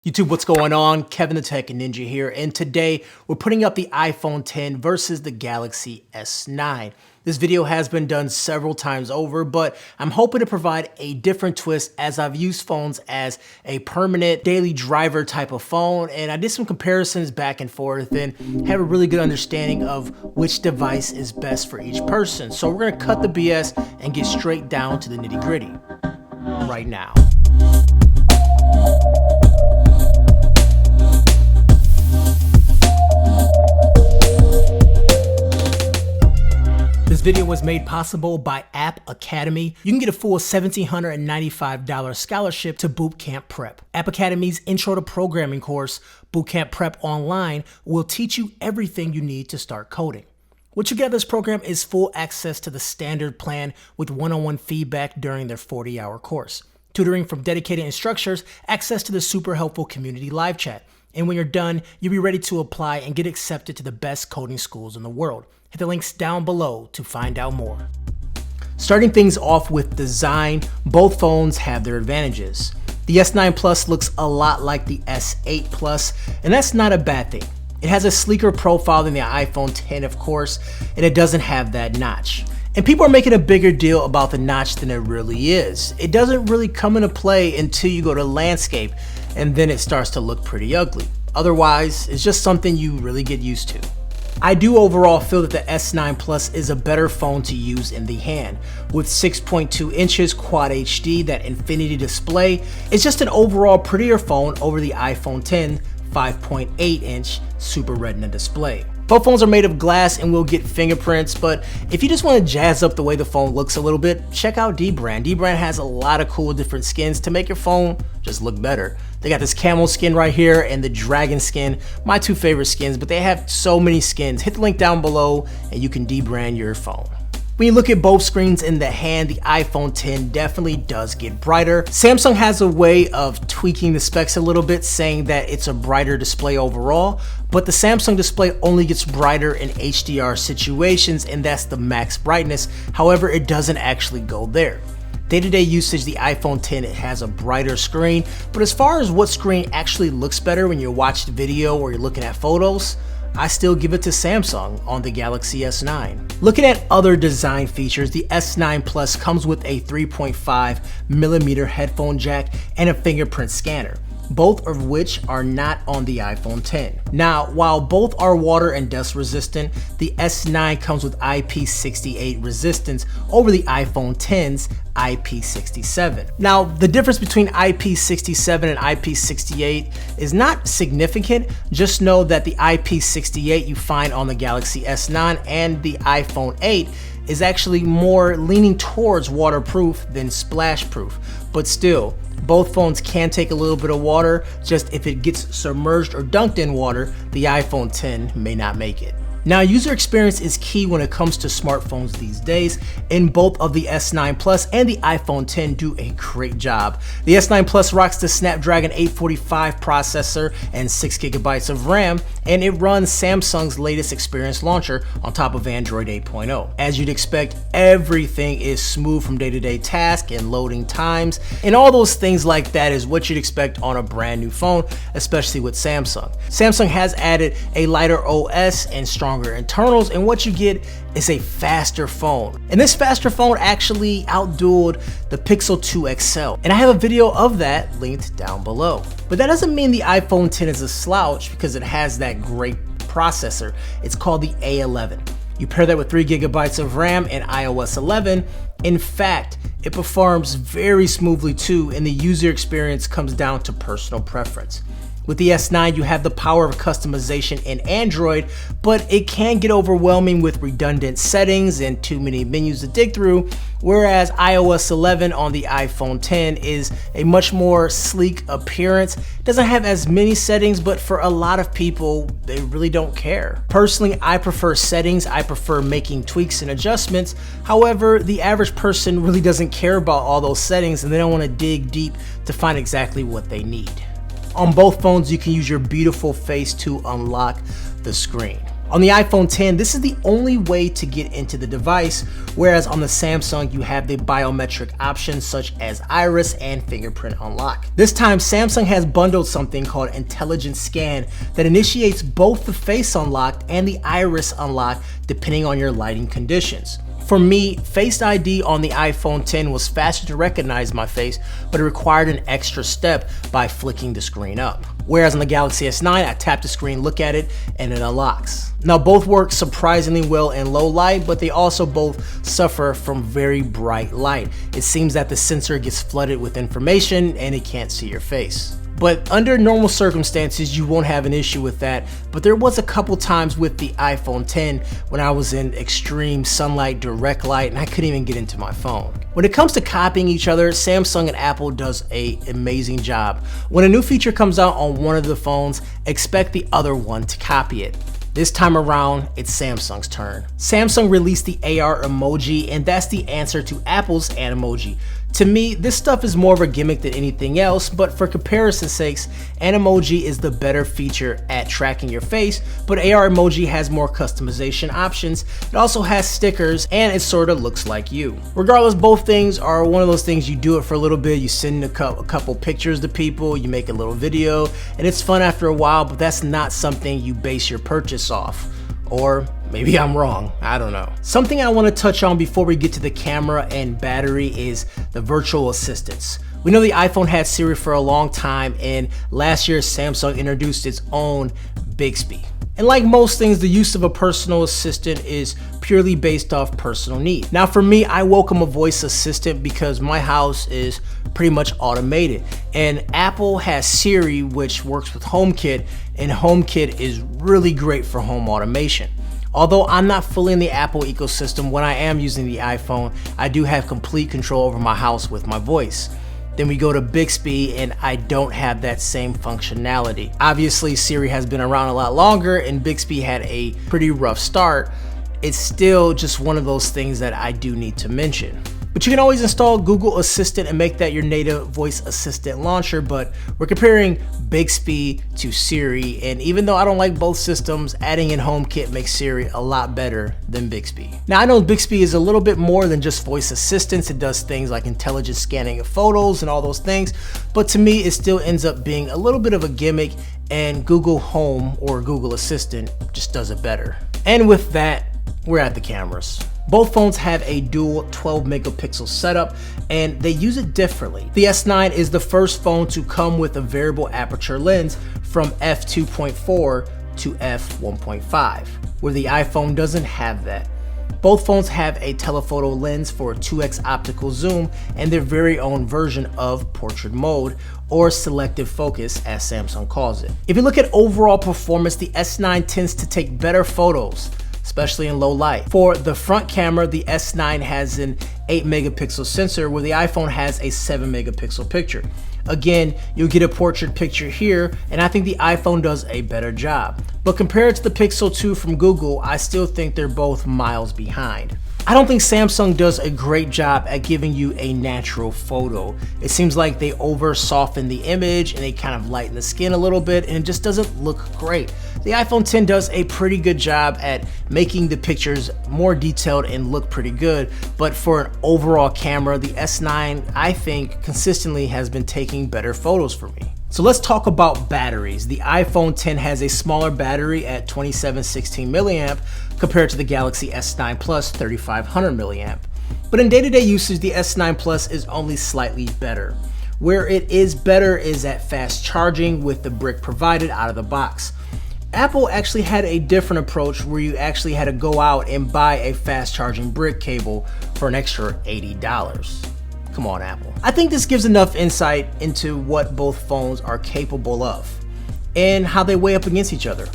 YouTube, what's going on? Kevin the Tech Ninja here, and today we're putting up the iPhone X versus the Galaxy S9. This video has been done several times over, but I'm hoping to provide a different twist as I've used phones as a permanent daily driver type of phone, and I did some comparisons back and forth and have a really good understanding of which device is best for each person. So we're gonna cut the BS and get straight down to the nitty-gritty right now. This video was made possible by App Academy. You can get a full $1,795 scholarship to Bootcamp Prep. App Academy's Intro to Programming course, Bootcamp Prep Online, will teach you everything you need to start coding. What you get out of this program is full access to the standard plan with one-on-one feedback during their 40-hour course, tutoring from dedicated instructors, access to the super helpful community live chat. And when you're done, you'll be ready to apply and get accepted to the best coding schools in the world. Hit the links down below to find out more. Starting things off with design, both phones have their advantages. The S9 Plus looks a lot like the S8 Plus, and that's not a bad thing. It has a sleeker profile than the iPhone X, of course, and it doesn't have that notch. And people are making a bigger deal about the notch than it really is. It doesn't really come into play until you go to landscape, and then it starts to look pretty ugly. Otherwise, it's just something you really get used to. I do overall feel that the S9 Plus is a better phone to use in the hand. With 6.2 inches Quad HD, that infinity display, it's just an overall prettier phone over the iPhone X 5.8 inch Super Retina display. Both phones are made of glass and will get fingerprints, but if you just want to jazz up the way the phone looks a little bit, check out dbrand. Dbrand has a lot of cool different skins to make your phone just look better. They got this camel skin right here and the dragon skin, my two favorite skins, but they have so many skins. Hit the link down below and you can dbrand your phone. When you look at both screens in the hand, the iPhone X definitely does get brighter. Samsung has a way of tweaking the specs a little bit, saying that it's a brighter display overall, but the Samsung display only gets brighter in HDR situations, and that's the max brightness. However, it doesn't actually go there. Day-to-day usage, the iPhone X, it has a brighter screen, but as far as what screen actually looks better when you're watching video or you're looking at photos, I still give it to Samsung on the Galaxy S9. Looking at other design features, the S9 Plus comes with a 3.5mm headphone jack and a fingerprint scanner, both of which are not on the iPhone X. Now, while both are water and dust resistant, the S9 comes with IP68 resistance over the iPhone X's IP67. Now, the difference between IP67 and IP68 is not significant. Just know that the IP68 you find on the Galaxy S9 and the iPhone 8 is actually more leaning towards waterproof than splash proof, but still, both phones can take a little bit of water. Just if it gets submerged or dunked in water, the iPhone X may not make it. Now, user experience is key when it comes to smartphones these days, and both of the S9 Plus and the iPhone X do a great job. The S9 Plus rocks the Snapdragon 845 processor and 6GB of RAM, and it runs Samsung's latest experience launcher on top of Android 8.0. As you'd expect, everything is smooth from day-to-day tasks and loading times, and all those things like that is what you'd expect on a brand new phone, especially with Samsung. Samsung has added a lighter OS and stronger internals, and what you get is a faster phone. And this faster phone actually outdueled the Pixel 2 XL, and I have a video of that linked down below. But that doesn't mean the iPhone X is a slouch because it has that great processor. It's called the A11. You pair that with 3GB of RAM and iOS 11. In fact, it performs very smoothly too, and the user experience comes down to personal preference. With the S9, you have the power of customization in Android, but it can get overwhelming with redundant settings and too many menus to dig through, whereas iOS 11 on the iPhone X is a much more sleek appearance. It doesn't have as many settings, but for a lot of people, they really don't care. Personally, I prefer settings. I prefer making tweaks and adjustments. However, the average person really doesn't care about all those settings, and they don't want to dig deep to find exactly what they need. On both phones, you can use your beautiful face to unlock the screen. On the iPhone 10, this is the only way to get into the device, whereas on the Samsung, you have the biometric options such as iris and fingerprint unlock. This time, Samsung has bundled something called Intelligent Scan that initiates both the face unlock and the iris unlock depending on your lighting conditions. For me, Face ID on the iPhone 10 was faster to recognize my face, but it required an extra step by flicking the screen up. Whereas on the Galaxy S9, I tap the screen, look at it, and it unlocks. Now both work surprisingly well in low light, but they also both suffer from very bright light. It seems that the sensor gets flooded with information and it can't see your face. But under normal circumstances, you won't have an issue with that. But there was a couple times with the iPhone 10 when I was in extreme sunlight, direct light, and I couldn't even get into my phone. When it comes to copying each other, Samsung and Apple does an amazing job. When a new feature comes out on one of the phones, expect the other one to copy it. This time around, it's Samsung's turn. Samsung released the AR emoji, and that's the answer to Apple's Animoji. To me, this stuff is more of a gimmick than anything else, but for comparison's sakes, Animoji is the better feature at tracking your face, but AR emoji has more customization options. It also has stickers, and it sort of looks like you. Regardless, both things are one of those things you do it for a little bit, you send a couple pictures to people, you make a little video, and it's fun after a while, but that's not something you base your purchase off. Or maybe I'm wrong, I don't know. Something I want to touch on before we get to the camera and battery is the virtual assistants. We know the iPhone had Siri for a long time, and last year Samsung introduced its own Bixby. And like most things, the use of a personal assistant is purely based off personal need. Now for me, I welcome a voice assistant because my house is pretty much automated. And Apple has Siri, which works with HomeKit, and HomeKit is really great for home automation. Although I'm not fully in the Apple ecosystem, when I am using the iPhone, I do have complete control over my house with my voice. Then we go to Bixby and I don't have that same functionality. Obviously, Siri has been around a lot longer and Bixby had a pretty rough start. It's still just one of those things that I do need to mention. But you can always install Google Assistant and make that your native voice assistant launcher, but we're comparing Bixby to Siri, and even though I don't like both systems, adding in HomeKit makes Siri a lot better than Bixby. Now I know Bixby is a little bit more than just voice assistants. It does things like intelligent scanning of photos and all those things, but to me it still ends up being a little bit of a gimmick, and Google Home or Google Assistant just does it better. And with that, we're at the cameras. Both phones have a dual 12 megapixel setup and they use it differently. The S9 is the first phone to come with a variable aperture lens from f2.4 to f1.5, where the iPhone doesn't have that. Both phones have a telephoto lens for 2x optical zoom and their very own version of portrait mode, or selective focus as Samsung calls it. If you look at overall performance, the S9 tends to take better photos, especially in low light. For the front camera, the S9 has an 8 megapixel sensor where the iPhone has a 7 megapixel picture. Again, you'll get a portrait picture here, and I think the iPhone does a better job. But compared to the Pixel 2 from Google, I still think they're both miles behind. I don't think Samsung does a great job at giving you a natural photo. It seems like they over soften the image and they kind of lighten the skin a little bit, and it just doesn't look great. The iPhone 10 does a pretty good job at making the pictures more detailed and look pretty good, but for an overall camera, the S9, I think, consistently has been taking better photos for me. So let's talk about batteries. The iPhone 10 has a smaller battery at 2716 milliamp compared to the Galaxy S9 Plus 3500 milliamp. But in day-to-day usage, the S9 Plus is only slightly better. Where it is better is at fast charging with the brick provided out of the box. Apple actually had a different approach where you actually had to go out and buy a fast charging brick cable for an extra $80. Come on, Apple. I think this gives enough insight into what both phones are capable of and how they weigh up against each other.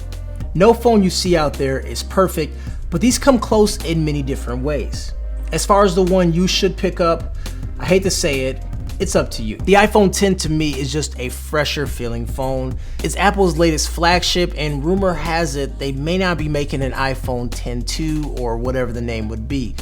No phone you see out there is perfect, but these come close in many different ways. As far as the one you should pick up, I hate to say it, it's up to you. The iPhone 10 to me is just a fresher feeling phone. It's Apple's latest flagship, and rumor has it they may not be making an iPhone 10-2 or whatever the name would be.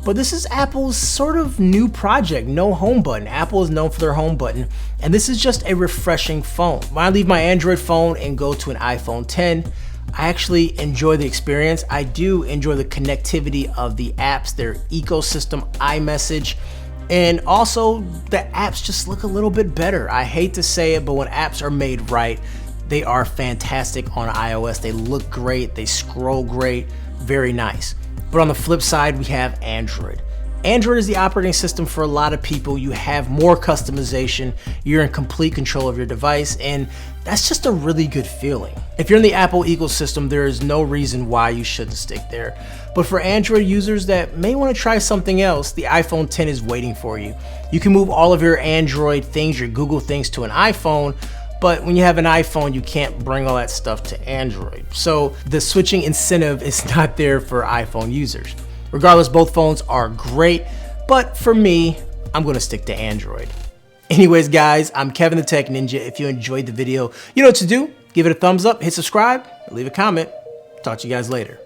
But this is Apple's sort of new project, no home button. Apple is known for their home button, and this is just a refreshing phone. When I leave my Android phone and go to an iPhone 10, I actually enjoy the experience. I do enjoy the connectivity of the apps, their ecosystem, iMessage, and also the apps just look a little bit better. I hate to say it, but when apps are made right, they are fantastic on iOS. They look great, they scroll great, very nice. But on the flip side, we have Android. Android is the operating system for a lot of people. You have more customization, you're in complete control of your device, and that's just a really good feeling. If you're in the Apple ecosystem, there is no reason why you shouldn't stick there. But for Android users that may want to try something else, the iPhone 10 is waiting for you. You can move all of your Android things, your Google things to an iPhone, but when you have an iPhone, you can't bring all that stuff to Android. So the switching incentive is not there for iPhone users. Regardless, both phones are great, but for me, I'm gonna stick to Android. Anyways, guys, I'm Kevin the Tech Ninja. If you enjoyed the video, you know what to do. Give it a thumbs up, hit subscribe, leave a comment. Talk to you guys later.